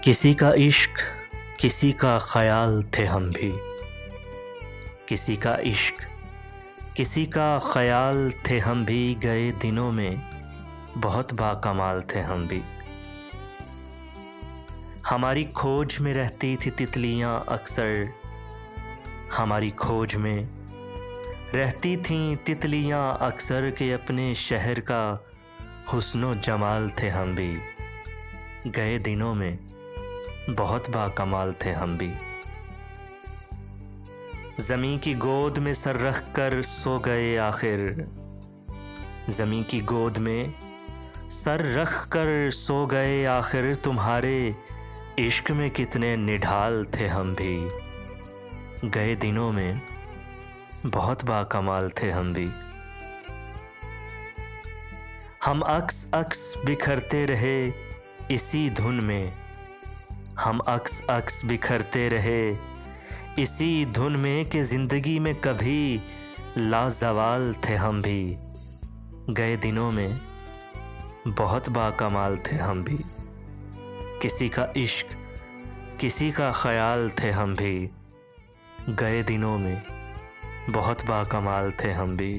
किसी का इश्क, किसी का ख्याल थे हम भी। किसी का इश्क, किसी का ख्याल थे हम भी। गए दिनों में बहुत बाकमाल थे हम भी। हमारी खोज में रहती थी तितलियां अक्सर। हमारी खोज में रहती थीं तितलियां अक्सर के अपने शहर का हुस्नो जमाल थे हम भी। गए दिनों में बहुत बाकमाल थे हम भी। ज़मीं की गोद में सर रख कर सो गए आखिर। ज़मीं की गोद में सर रख कर सो गए आखिर। तुम्हारे इश्क में कितने निढाल थे हम भी। गए दिनों में बहुत बाकमाल थे हम भी। हम अक्स अक्स बिखरते रहे इसी धुन में। हम अक्स अक्स बिखरते रहे इसी धुन में कि ज़िंदगी में कभी लाज़वाल थे हम भी। गए दिनों में बहुत बाकमाल थे हम भी। किसी का इश्क, किसी का ख्याल थे हम भी। गए दिनों में बहुत बाकमाल थे हम भी।